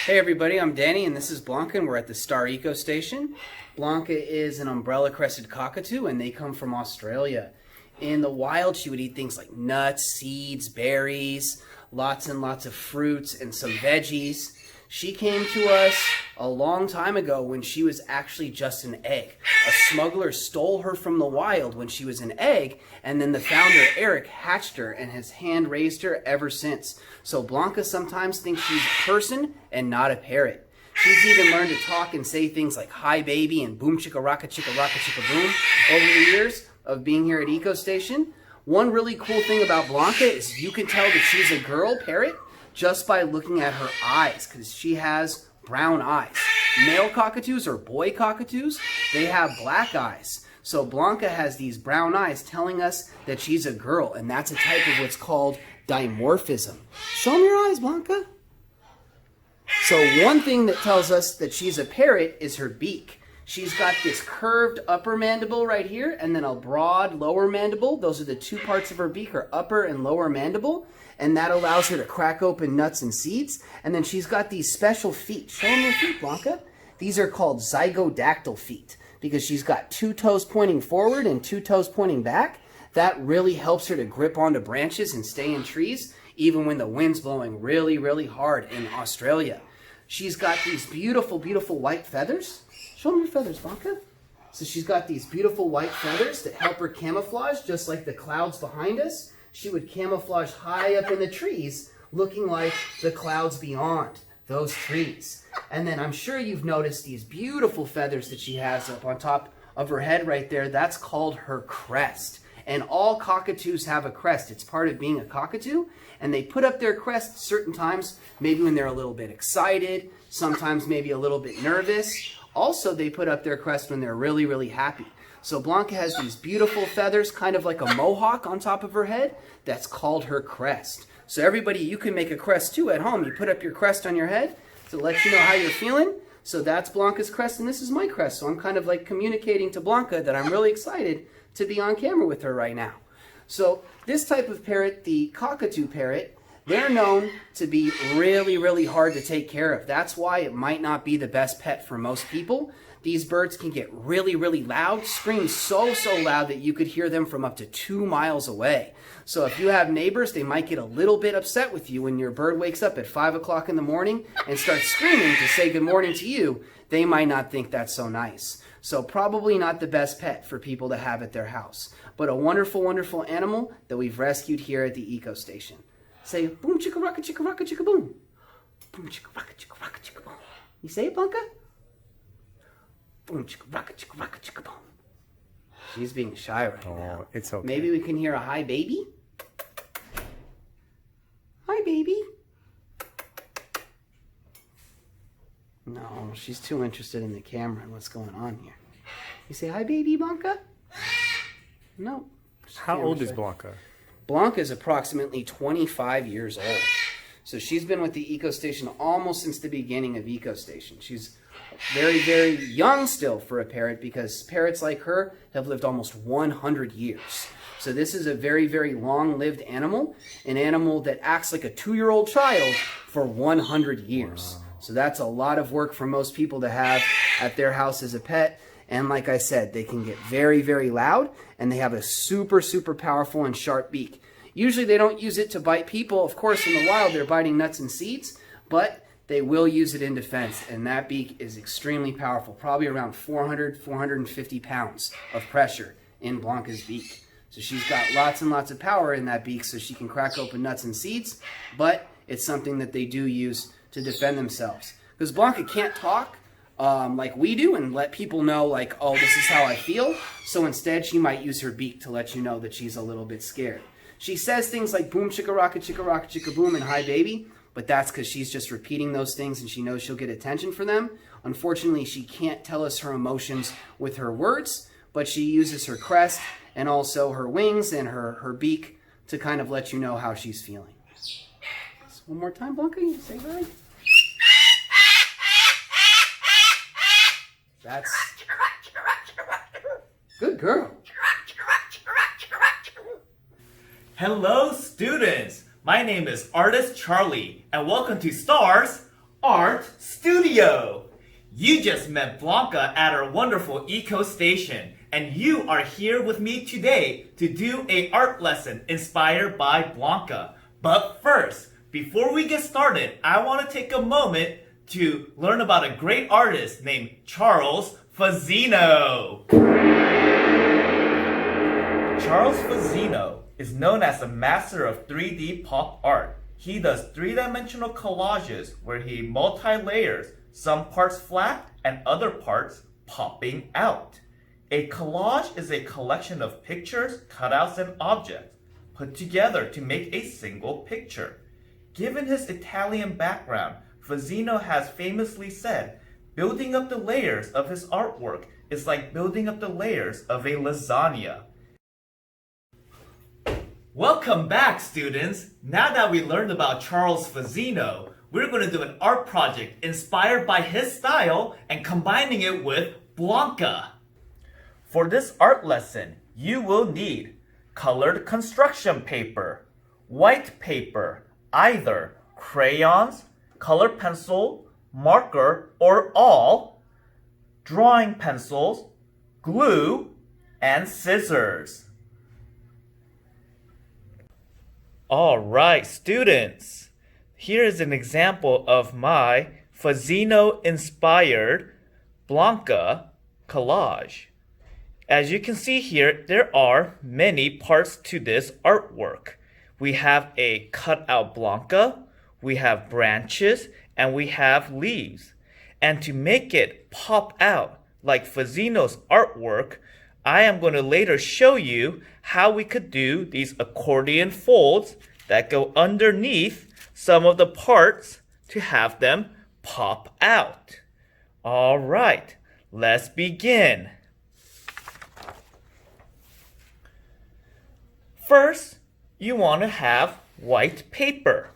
Hey everybody, I'm Danny and this is Blanka and we're at the STAR Eco Station. Blanka is an umbrella crested cockatoo and they come from Australia. In the wild she would eat things like nuts, seeds, berries, lots and lots of fruits and some veggies. She came to us a long time ago when she was actually just an egg. A smuggler stole her from the wild when she was an egg, and then the founder, Eric, hatched her and has hand raised her ever since. So Blanka sometimes thinks she's a person and not a parrot. She's even learned to talk and say things like hi baby and boom chicka rocka chicka boom over the years of being here at Eco Station. One really cool thing about Blanka is you can tell that she's a girl parrot just by looking at her eyes, because she has brown eyes. Male cockatoos or boy cockatoos, they have black eyes. So Blanka has these brown eyes telling us that she's a girl, and that's a type of what's called dimorphism. Show me your eyes, Blanka. So one thing that tells us that she's a parrot is her beak. She's got this curved upper mandible right here, and then a broad lower mandible. Those are the two parts of her beak, her upper and lower mandible. And that allows her to crack open nuts and seeds. And then she's got these special feet. Show them your feet, Blanka. These are called zygodactyl feet because she's got two toes pointing forward and two toes pointing back. That really helps her to grip onto branches and stay in trees, even when the wind's blowing really, really hard in Australia. She's got these beautiful, beautiful white feathers. Show them your feathers, Blanka. So she's got these beautiful white feathers that help her camouflage, just like the clouds behind us. She would camouflage high up in the trees, looking like the clouds beyond those trees. And then I'm sure you've noticed these beautiful feathers that she has up on top of her head right there. That's called her crest. And all cockatoos have a crest. It's part of being a cockatoo. And they put up their crest certain times, maybe when they're a little bit excited, sometimes maybe a little bit nervous. Also, they put up their crest when they're really, really happy. So Blanka has these beautiful feathers, kind of like a mohawk on top of her head. That's called her crest. So everybody, you can make a crest too at home. You put up your crest on your head to let you know how you're feeling. So that's Blanka's crest, and this is my crest. So I'm kind of like communicating to Blanka that I'm really excited to be on camera with her right now. So this type of parrot, the cockatoo parrot, they're known to be really, really hard to take care of. That's why it might not be the best pet for most people. These birds can get really, really loud, scream so, so loud that you could hear them from up to 2 miles away. So if you have neighbors, they might get a little bit upset with you when your bird wakes up at 5 o'clock in the morning and starts screaming to say good morning to you. They might not think that's so nice. So probably not the best pet for people to have at their house, but a wonderful, wonderful animal that we've rescued here at the Eco Station. Say, boom, chicka, rocka, chicka, boom. Boom, chicka, rocka, chicka, boom. You say it, Blanka? Boom, chicka, rocka, boom. She's being shy right now. It's okay. Maybe we can hear a hi, baby. Hi, baby. No, she's too interested in the camera and what's going on here. You say hi, baby, Blanka? No. How old is Blanka? Blanka is approximately 25 years old. So she's been with the Eco Station almost since the beginning of Eco Station. She's very, very young still for a parrot because parrots like her have lived almost 100 years. So this is a very, very long-lived animal, an animal that acts like a 2-year-old child for 100 years. Wow. So that's a lot of work for most people to have at their house as a pet. And like I said, they can get very, very loud, and they have a super, super powerful and sharp beak. Usually they don't use it to bite people. Of course, in the wild, they're biting nuts and seeds, but they will use it in defense, and that beak is extremely powerful, probably around 400, 450 pounds of pressure in Blanka's beak. So she's got lots and lots of power in that beak so she can crack open nuts and seeds, but it's something that they do use to defend themselves. Because Blanka can't talk like we do and let people know, like, oh, this is how I feel. So instead, she might use her beak to let you know that she's a little bit scared. She says things like boom, chicka, chicka, boom, and hi, baby. But that's because she's just repeating those things and she knows she'll get attention for them. Unfortunately, she can't tell us her emotions with her words, but she uses her crest and also her wings and her beak to kind of let you know how she's feeling. So one more time, Blanka, you say hi. That's good girl. Hello, students. My name is Artist Charlie, and welcome to STAR's art studio. You just met Blanka at our wonderful eco station, and you are here with me today to do an art lesson inspired by Blanka. But first, before we get started, I want to take a moment to learn about a great artist named Charles Fazzino. Charles Fazzino is known as the master of 3D pop art. He does three-dimensional collages where he multi-layers, some parts flat and other parts popping out. A collage is a collection of pictures, cutouts, and objects put together to make a single picture. Given his Italian background, Fazzino has famously said, building up the layers of his artwork is like building up the layers of a lasagna. Welcome back, students! Now that we learned about Charles Fazzino, we're going to do an art project inspired by his style and combining it with Blanka. For this art lesson, you will need colored construction paper, white paper, either crayons, colored pencil, marker, or all, drawing pencils, glue, and scissors. Alright, students, here is an example of my Fazzino-inspired Blanka collage. As you can see here, there are many parts to this artwork. We have a cutout Blanka, we have branches, and we have leaves. And to make it pop out like Fazzino's artwork, I am going to later show you how we could do these accordion folds that go underneath some of the parts to have them pop out. All right, let's begin. First, you want to have white paper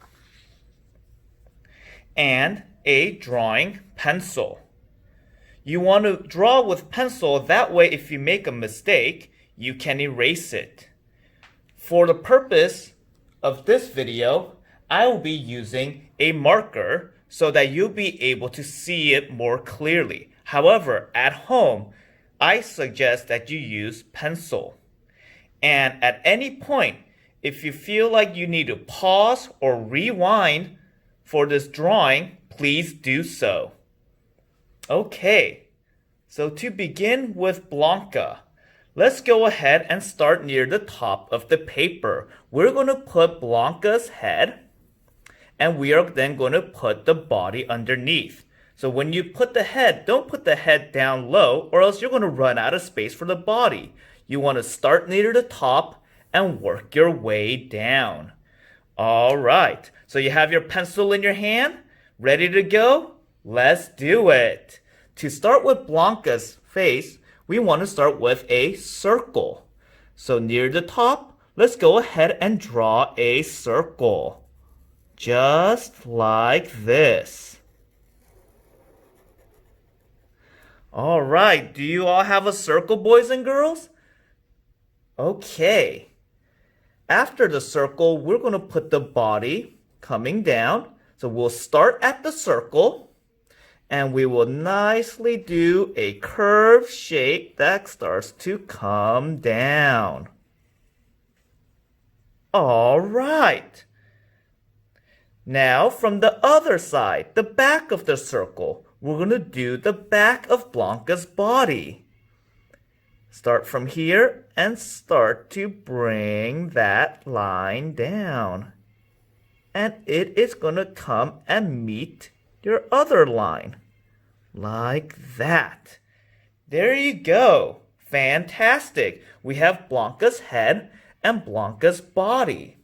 and a drawing pencil. You want to draw with pencil, that way if you make a mistake, you can erase it. For the purpose of this video, I will be using a marker so that you'll be able to see it more clearly. However, at home, I suggest that you use pencil. And at any point, if you feel like you need to pause or rewind for this drawing, please do so. Okay, so to begin with Blanka, let's go ahead and start near the top of the paper. We're going to put Blanka's head, and we are then going to put the body underneath. So when you put the head, don't put the head down low, or else you're going to run out of space for the body. You want to start near the top and work your way down. All right, so you have your pencil in your hand, ready to go? Let's do it. To start with Blanka's face, we want to start with a circle. So near the top, let's go ahead and draw a circle. Just like this. All right, do you all have a circle, boys and girls? Okay. After the circle, we're going to put the body coming down. So we'll start at the circle, and we will nicely do a curved shape that starts to come down. All right. Now from the other side, the back of the circle, we're going to do the back of Blanka's body. Start from here and start to bring that line down. And it is going to come and meet your other line. Like that. There you go. Fantastic. We have Blanka's head and Blanka's body.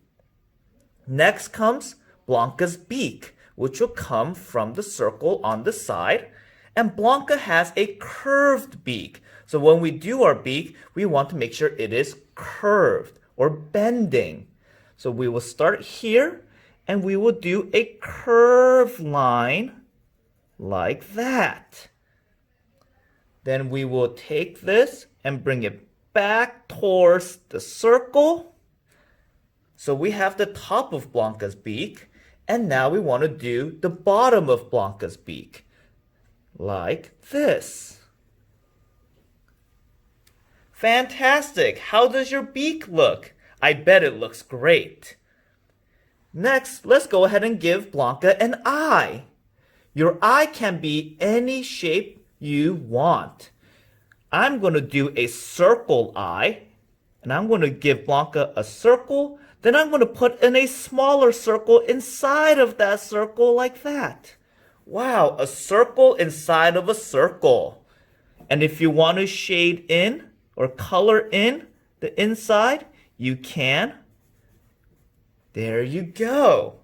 Next comes Blanka's beak, which will come from the circle on the side. And Blanka has a curved beak. So when we do our beak, we want to make sure it is curved or bending. So we will start here and we will do a curved line like that. Then we will take this and bring it back towards the circle. So we have the top of Blanka's beak, And now we want to do the bottom of Blanka's beak. Like this. Fantastic! How does your beak look? I bet it looks great. Next, let's go ahead and give Blanka an eye. Your eye can be any shape you want. I'm going to do a circle eye, and I'm going to give Blanka a circle. Then I'm going to put in a smaller circle inside of that circle like that. Wow, a circle inside of a circle. And if you want to shade in or color in the inside, you can. There you go.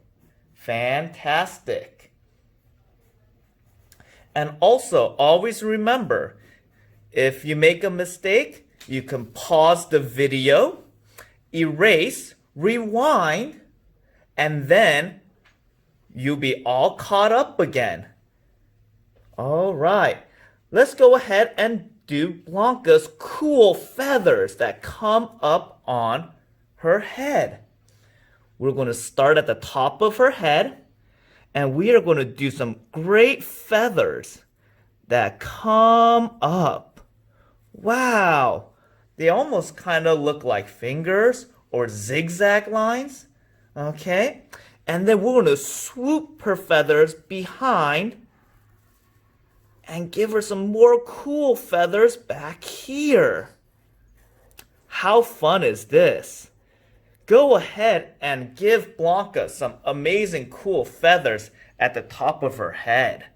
Fantastic. And also, always remember, if you make a mistake, you can pause the video, erase, rewind, and then you'll be all caught up again. All right, let's go ahead and do Blanka's cool feathers that come up on her head. We're going to start at the top of her head, and we are going to do some great feathers that come up. Wow, they almost kind of look like fingers or zigzag lines. Okay, and then we're going to swoop her feathers behind and give her some more cool feathers back here. How fun is this? Go ahead and give Blanka some amazing cool feathers at the top of her head.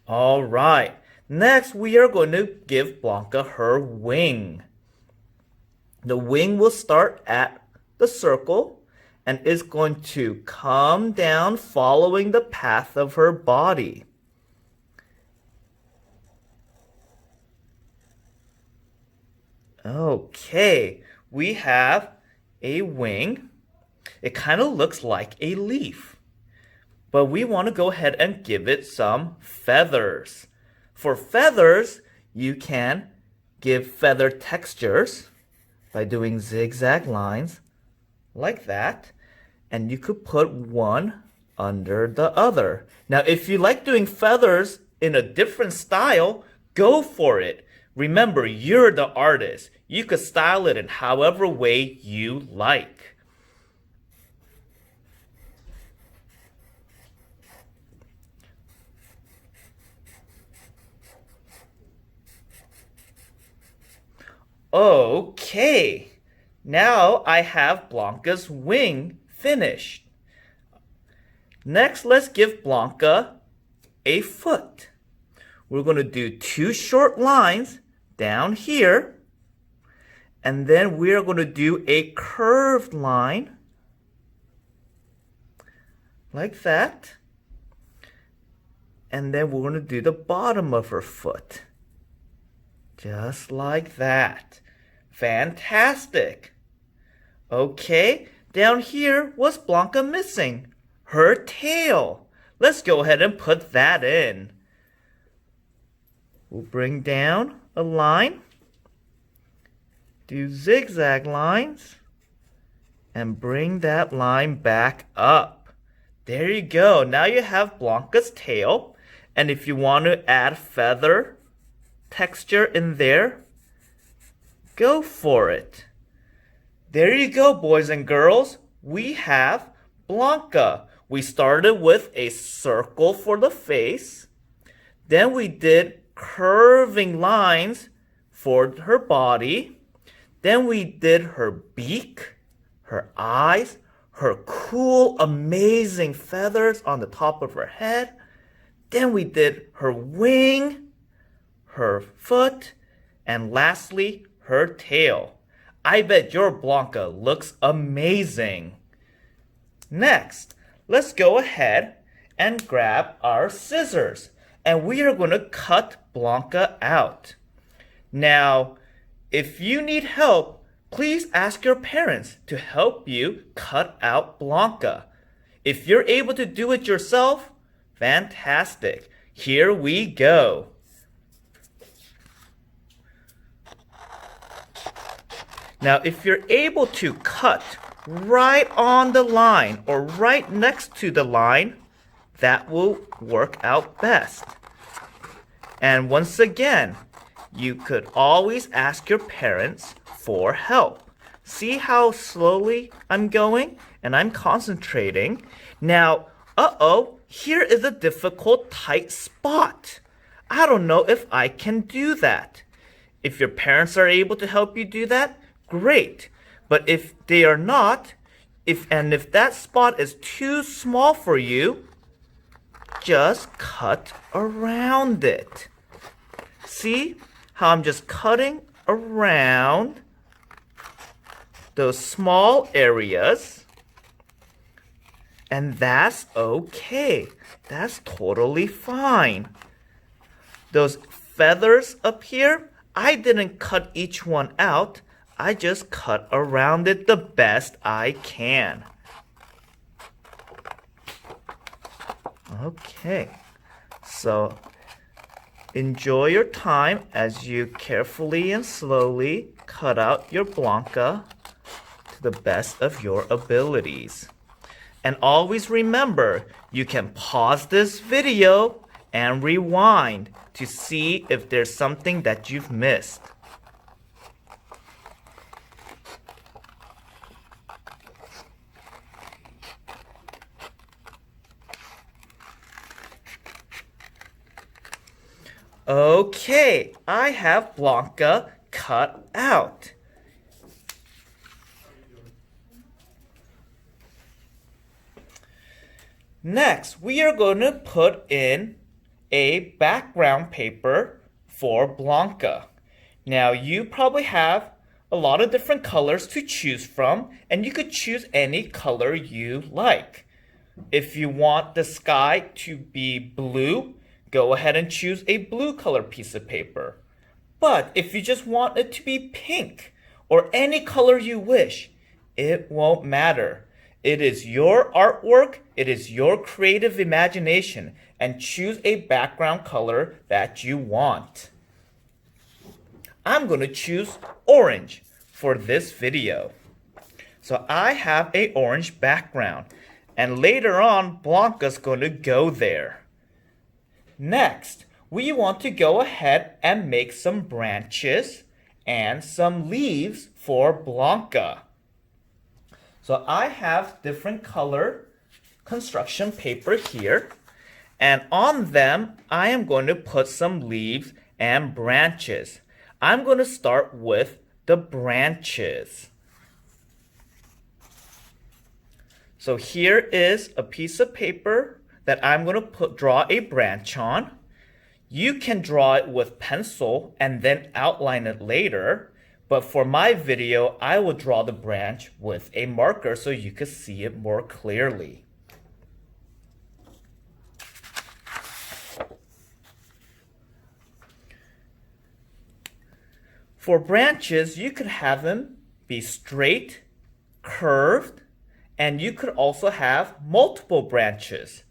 All right, next we are going to give Blanka her wing. The wing will start at the circle and is going to come down following the path of her body. Okay, we have a wing. It kind of looks like a leaf, but we want to go ahead and give it some feathers. For feathers, you can give feather textures by doing zigzag lines like that, and you could put one under the other. Now, if you like doing feathers in a different style, go for it. Remember, you're the artist. You could style it in however way you like. Okay, now I have Blanka's wing finished. Next, let's give Blanka a foot. We're going to do 2 short lines down here, and then we are going to do a curved line like that, and then we're going to do the bottom of her foot just like that. Fantastic. Okay, down here, what's Blanka missing? Her tail. Let's go ahead and put that in. We'll bring down a line, do zigzag lines, and bring that line back up. There you go. Now you have Blanka's tail. And if you want to add feather texture in there, go for it. There you go, boys and girls. We have Blanka. We started with a circle for the face. Then we did curving lines for her body. Then we did her beak, her eyes, her cool, amazing feathers on the top of her head. Then we did her wing, her foot, and lastly, her tail. I bet your Blanka looks amazing. Next, let's go ahead and grab our scissors. And we are going to cut Blanka out. Now, if you need help, please ask your parents to help you cut out Blanka. If you're able to do it yourself, fantastic. Here we go. Now, if you're able to cut right on the line or right next to the line, that will work out best. And once again, you could always ask your parents for help. See how slowly I'm going and I'm concentrating. Now, here is a difficult tight spot. I don't know if I can do that. If your parents are able to help you do that, great. But if they are not, if that spot is too small for you, just cut around it. See how I'm just cutting around those small areas? And that's okay. That's totally fine. Those feathers up here, I didn't cut each one out. I just cut around it the best I can. Okay, so enjoy your time as you carefully and slowly cut out your Blanka to the best of your abilities. And always remember, you can pause this video and rewind to see if there's something that you've missed. Okay, I have Blanka cut out. Next, we are going to put in a background paper for Blanka. Now, you probably have a lot of different colors to choose from, and you could choose any color you like. If you want the sky to be blue, go ahead and choose a blue color piece of paper. But if you just want it to be pink or any color you wish, it won't matter. It is your artwork, it is your creative imagination, and choose a background color that you want. I'm going to choose orange for this video. So I have an orange background, and later on, Blanka's going to go there. Next, we want to go ahead and make some branches and some leaves for Blanka. So I have different color construction paper here, and on them I am going to put some leaves and branches. I'm going to start with the branches. So here is a piece of paper that I'm going to draw a branch on. You can draw it with pencil and then outline it later. But for my video, I will draw the branch with a marker so you can see it more clearly. For branches, you could have them be straight, curved, and you could also have multiple branches.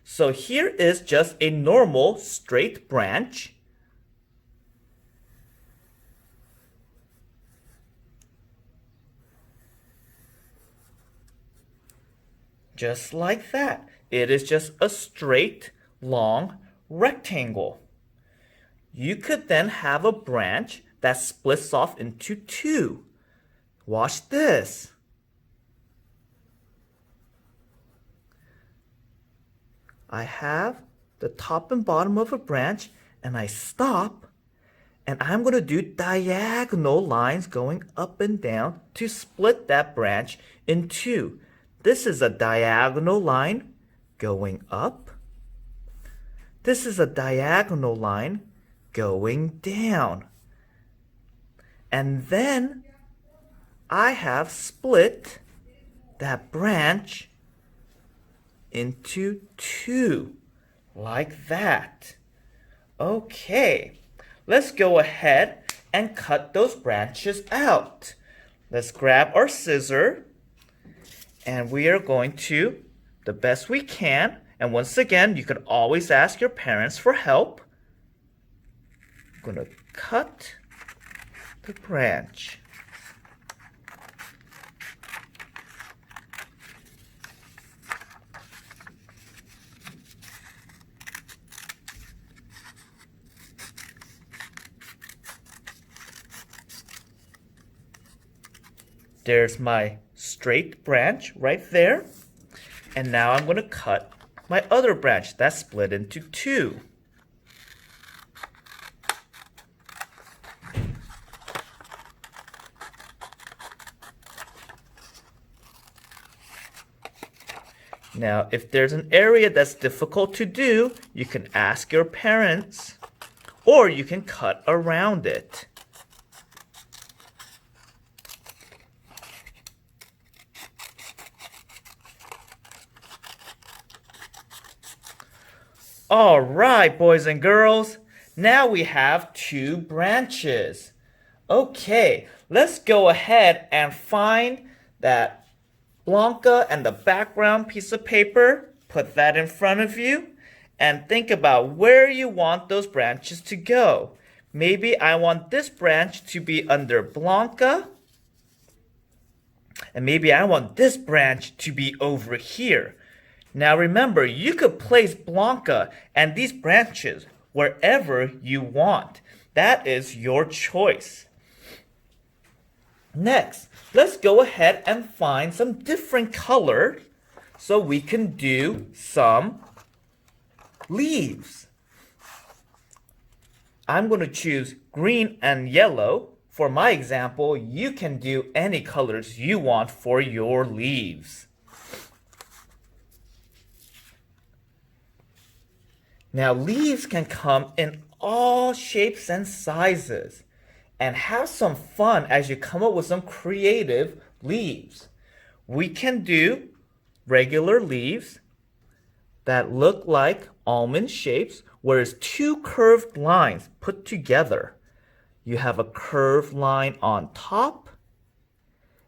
So here is just a normal straight branch. Just like that. It is just a straight, long rectangle. You could then have a branch that splits off into two. Watch this. I have the top and bottom of a branch, and I stop, and I'm going to do diagonal lines going up and down to split that branch in two. This is a diagonal line going up. This is a diagonal line going down. And then I have split that branch into two, like that. Okay, let's go ahead and cut those branches out. Let's grab our scissors, and we are going to, the best we can, and once again, you can always ask your parents for help. I'm going to cut the branch. there's my straight branch right there. And now I'm going to cut my other branch that's split into two. Now, if there's an area that's difficult to do, you can ask your parents, or you can cut around it. All right, boys and girls, now we have two branches. Okay, let's go ahead and find that Blanka and the background piece of paper. Put that in front of you and think about where you want those branches to go. Maybe I want this branch to be under Blanka, and maybe I want this branch to be over here. Now remember, you could place Blanka and these branches wherever you want. That is your choice. Next, let's go ahead and find some different colors so we can do some leaves. I'm going to choose green and yellow. For my example, you can do any colors you want for your leaves. Now, leaves can come in all shapes and sizes. And have some fun as you come up with some creative leaves. We can do regular leaves that look like almond shapes, where it's two curved lines put together. You have a curved line on top,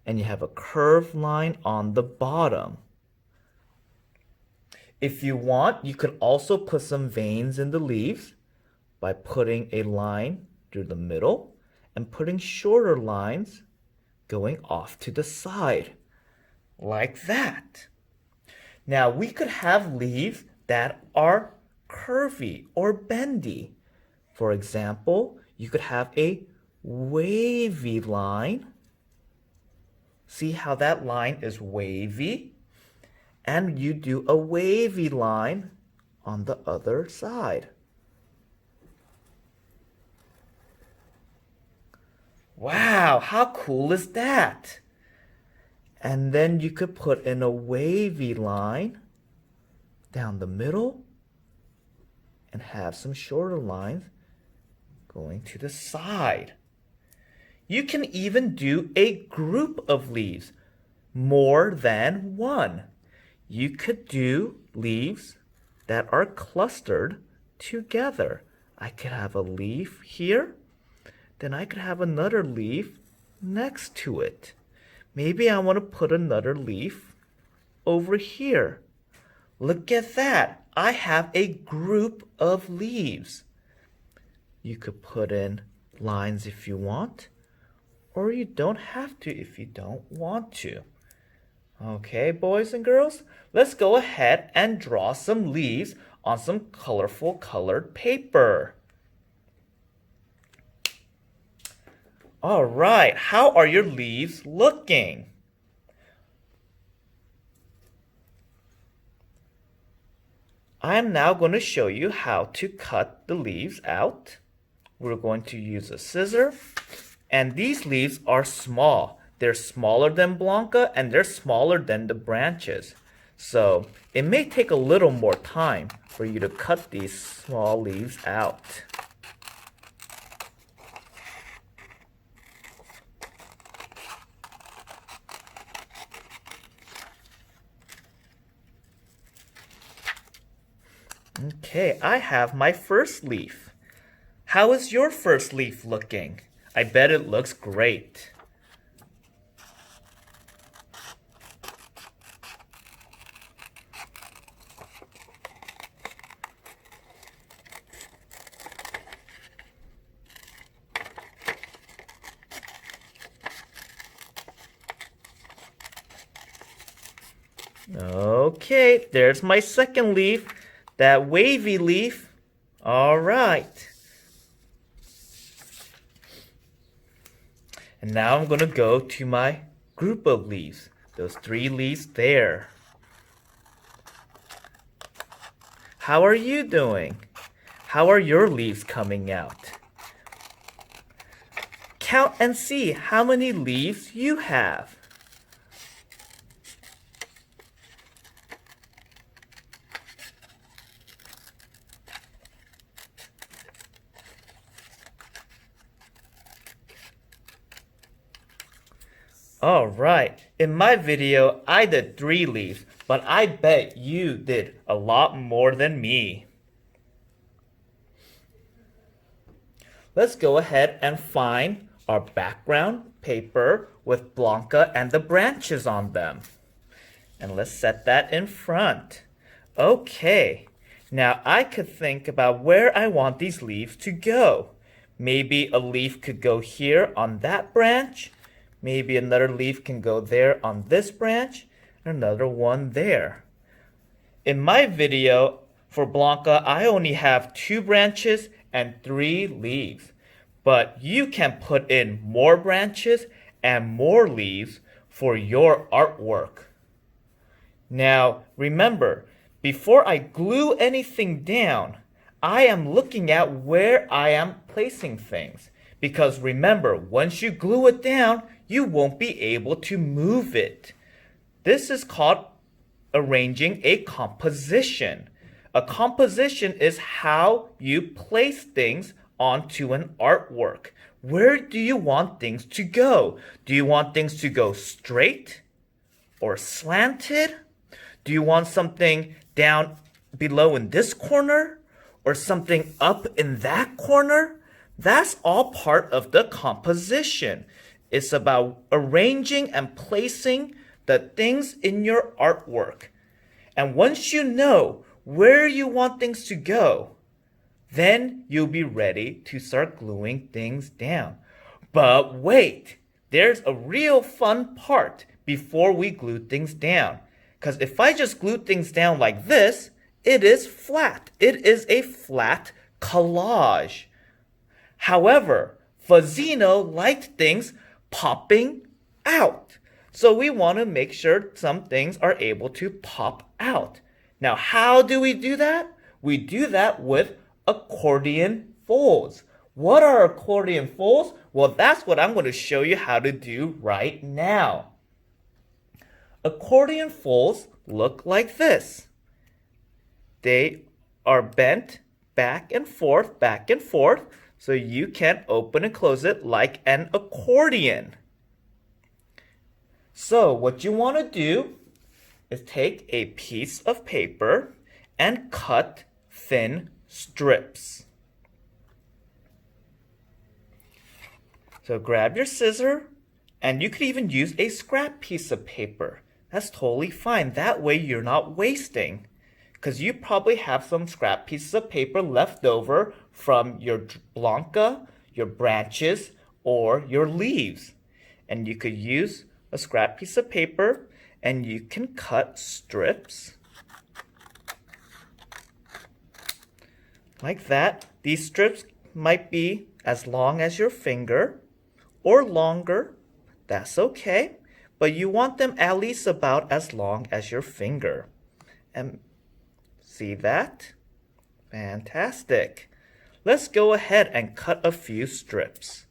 and you have a curved line on the bottom. If you want, you could also put some veins in the leaves by putting a line through the middle and putting shorter lines going off to the side, like that. Now, we could have leaves that are curvy or bendy. For example, you could have a wavy line. See how that line is wavy? And you do a wavy line on the other side. Wow, how cool is that? And then you could put in a wavy line down the middle and have some shorter lines going to the side. You can even do a group of leaves, more than one. You could do leaves that are clustered together. I could have a leaf here. Then I could have another leaf next to it. Maybe I want to put another leaf over here. Look at that. I have a group of leaves. You could put in lines if you want, or you don't have to if you don't want to. Okay, boys and girls, let's go ahead and draw some leaves on some colorful colored paper. All right, how are your leaves looking? I'm now going to show you how to cut the leaves out. We're going to use a scissor, and these leaves are small. They're smaller than Blanka, and they're smaller than the branches. So it may take a little more time for you to cut these small leaves out. Okay, I have my first leaf. How is your first leaf looking? I bet it looks great. Okay, there's my second leaf. That wavy leaf. All right. And now I'm going to go to my group of leaves, those 3 leaves there. How are you doing? How are your leaves coming out? Count and see how many leaves you have. Alright, in my video I did 3 leaves, but I bet you did a lot more than me. Let's go ahead and find our background paper with Blanka and the branches on them. And let's set that in front. Okay, now I could think about where I want these leaves to go. Maybe a leaf could go here on that branch. Maybe another leaf can go there on this branch, and another one there. In my video for Blanka, I only have 2 branches and 3 leaves. But you can put in more branches and more leaves for your artwork. Now, remember, before I glue anything down, I am looking at where I am placing things. Because remember, once you glue it down, you won't be able to move it. This is called arranging a composition. A composition is how you place things onto an artwork. Where do you want things to go? Do you want things to go straight or slanted? Do you want something down below in this corner or something up in that corner? That's all part of the composition. It's about arranging and placing the things in your artwork. And once you know where you want things to go, then you'll be ready to start gluing things down. But wait, there's a real fun part before we glue things down. Because if I just glue things down like this, it is flat. It is a flat collage. However, Fazzino liked things popping out. So we want to make sure some things are able to pop out. Now, how do we do that? We do that with accordion folds. What are accordion folds? Well, that's what I'm going to show you how to do right now. Accordion folds look like this. They are bent back and forth, so you can open and close it like an accordion. So what you want to do is take a piece of paper and cut thin strips. So grab your scissor, and you could even use a scrap piece of paper. That's totally fine. That way you're not wasting, because you probably have some scrap pieces of paper left over from your Blanka, your branches, or your leaves. And you could use a scrap piece of paper and you can cut strips like that. These strips might be as long as your finger or longer. That's okay, but you want them at least about as long as your finger. And see that? Fantastic. Let's go ahead and cut a few strips.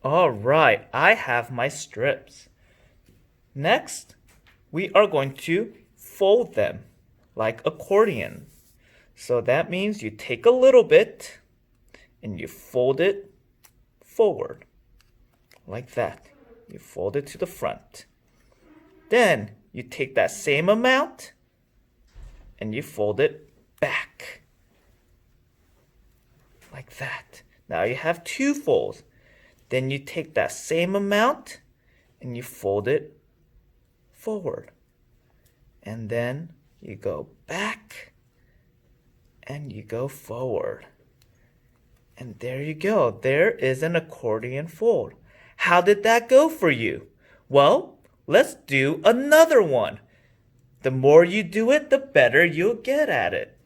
All right, I have my strips. Next, we are going to fold them like accordion. So that means you take a little bit and you fold it forward like that. You fold it to the front. Then you take that same amount and you fold it back like that. Now you have 2 folds. Then you take that same amount and you fold it forward. And then you go back and you go forward. And there you go. There is an accordion fold. How did that go for you? Well, let's do another one. The more you do it, the better you'll get at it.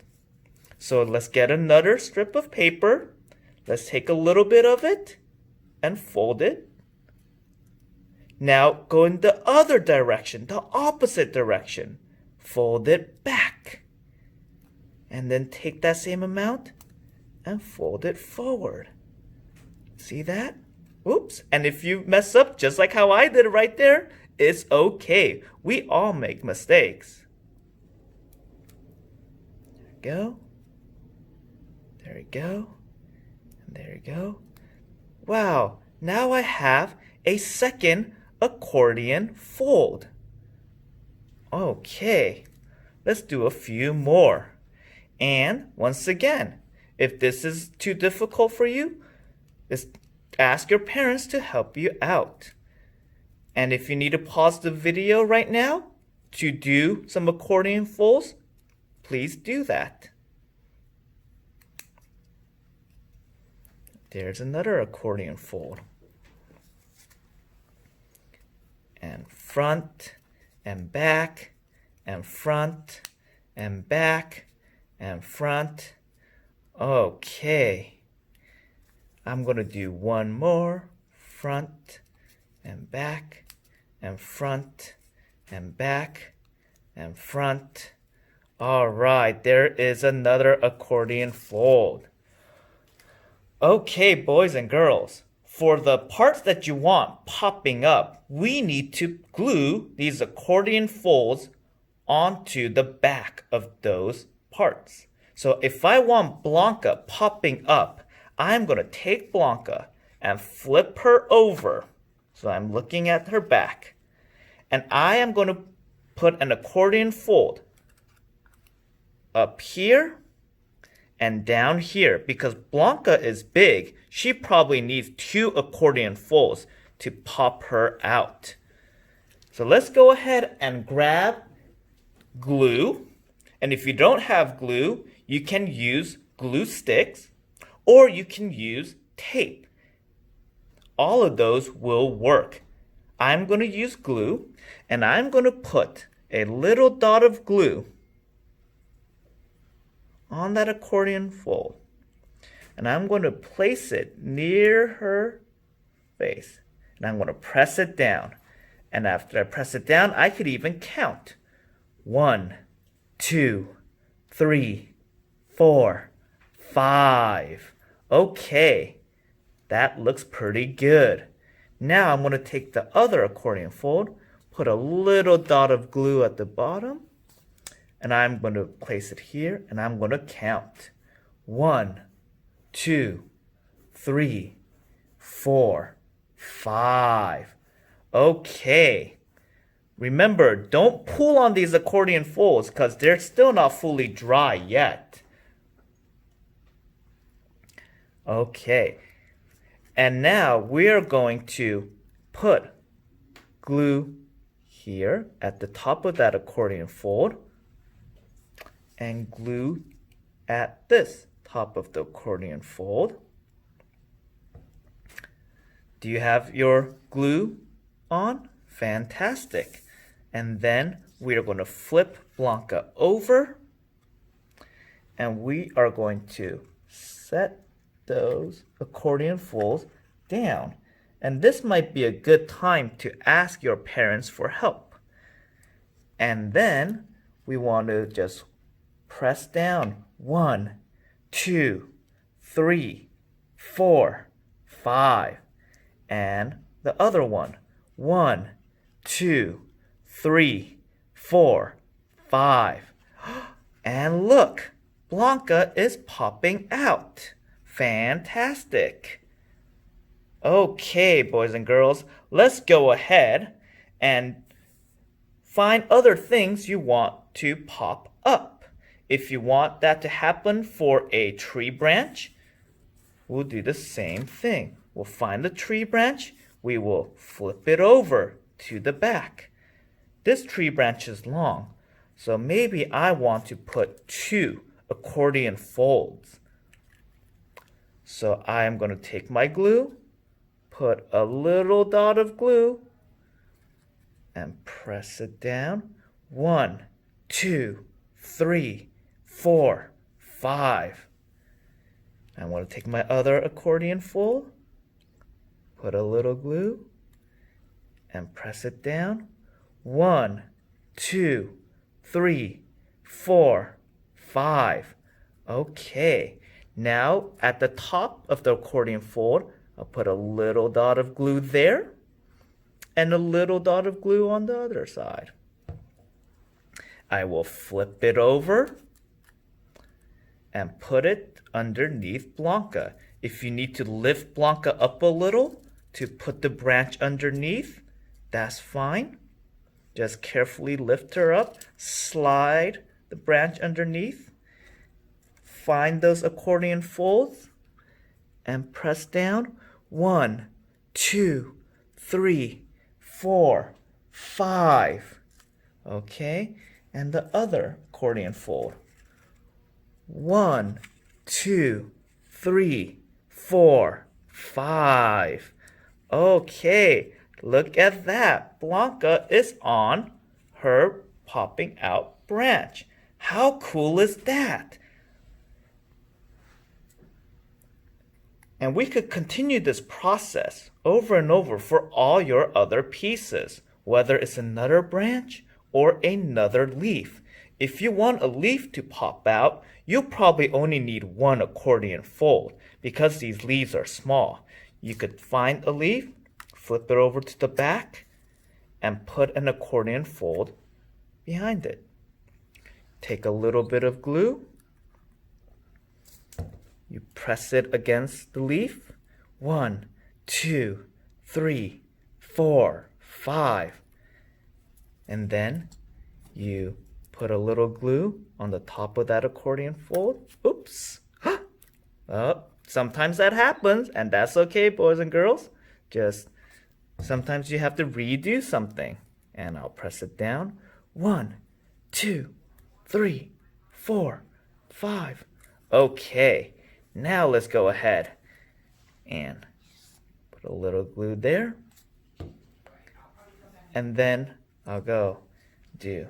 So let's get another strip of paper. Let's take a little bit of it and fold it. Now go in the other direction, the opposite direction. Fold it back. And then take that same amount and fold it forward. See that? Oops. And if you mess up just like how I did right there, it's okay. We all make mistakes. There you go. There you go. And there you go. Wow. Now I have a second accordion fold. Okay. Let's do a few more. And once again, if this is too difficult for you, just ask your parents to help you out. And if you need to pause the video right now to do some accordion folds, please do that. There's another accordion fold. And front and back and front and back and front. Okay. I'm going to do one more. Front and back and front and back and front. All right, there is another accordion fold. Okay, boys and girls, for the parts that you want popping up, we need to glue these accordion folds onto the back of those parts. So if I want Blanka popping up, I'm going to take Blanka and flip her over. So I'm looking at her back. And I am going to put an accordion fold up here and down here. Because Blanka is big, she probably needs 2 accordion folds to pop her out. So let's go ahead and grab glue. And if you don't have glue, you can use glue sticks or you can use tape. All of those will work. I'm going to use glue and I'm going to put a little dot of glue on that accordion fold. And I'm going to place it near her face. And I'm going to press it down. And after I press it down, I could even count. 1, 2, 3, 4, 5. Okay, that looks pretty good. Now I'm going to take the other accordion fold, put a little dot of glue at the bottom, and I'm going to place it here, and I'm going to count. 1, 2, 3, 4, 5. Okay. Remember, don't pull on these accordion folds because they're still not fully dry yet. Okay. And now we're going to put glue here at the top of that accordion fold and glue at this top of the accordion fold. Do you have your glue on? Fantastic. And then we are going to flip Blanka over and we are going to set those accordion folds down. And this might be a good time to ask your parents for help. And then we want to just press down 1, 2, 3, 4, 5. And the other one. 1, 2, 3, 4, 5. And look, Blanka is popping out. Fantastic. Okay, boys and girls, let's go ahead and find other things you want to pop up. If you want that to happen for a tree branch, we'll do the same thing. We'll find the tree branch, we will flip it over to the back. This tree branch is long, so maybe I want to put 2 accordion folds. So I am going to take my glue, put a little dot of glue, and press it down. 1, 2, 3, 4, 5. I want to take my other accordion fold, put a little glue, and press it down. 1, 2, 3, 4, 5. Okay. Now at the top of the accordion fold, I'll put a little dot of glue there and a little dot of glue on the other side. I will flip it over and put it underneath Blanka. If you need to lift Blanka up a little to put the branch underneath, that's fine. Just carefully lift her up, slide the branch underneath. Find those accordion folds and press down. 1, 2, 3, 4, 5. Okay, and the other accordion fold. 1, 2, 3, 4, 5. Okay, look at that. Blanka is on her popping out branch. How cool is that? And we could continue this process over and over for all your other pieces, whether it's another branch or another leaf. If you want a leaf to pop out, you'll probably only need one accordion fold because these leaves are small. You could find a leaf, flip it over to the back, and put an accordion fold behind it. Take a little bit of glue. You press it against the leaf. 1, 2, 3, 4, 5. And then you put a little glue on the top of that accordion fold. Oops. Sometimes that happens, and that's okay, boys and girls. Just sometimes you have to redo something. And I'll press it down. 1, 2, 3, 4, 5. Okay. Now let's go ahead and put a little glue there. And then I'll go do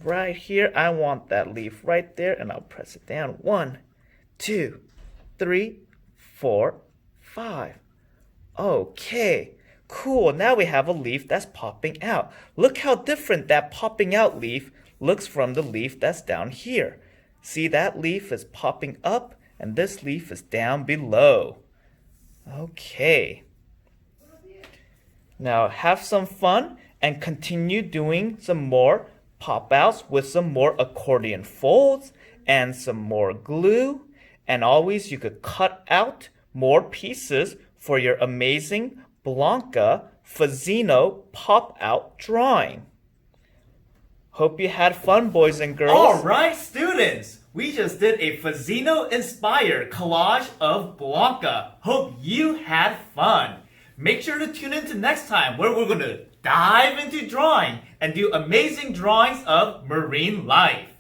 right here. I want that leaf right there, and I'll press it down. 1, 2, 3, 4, 5. Okay, cool. Now we have a leaf that's popping out. Look how different that popping out leaf looks from the leaf that's down here. See, that leaf is popping up, and this leaf is down below. Okay. Now have some fun and continue doing some more pop outs with some more accordion folds and some more glue. And always you could cut out more pieces for your amazing Blanka Fazzino pop out drawing. Hope you had fun, boys and girls. All right, students. We just did a Fazzino-inspired collage of Blanka. Hope you had fun. Make sure to tune in to next time where we're going to dive into drawing and do amazing drawings of marine life.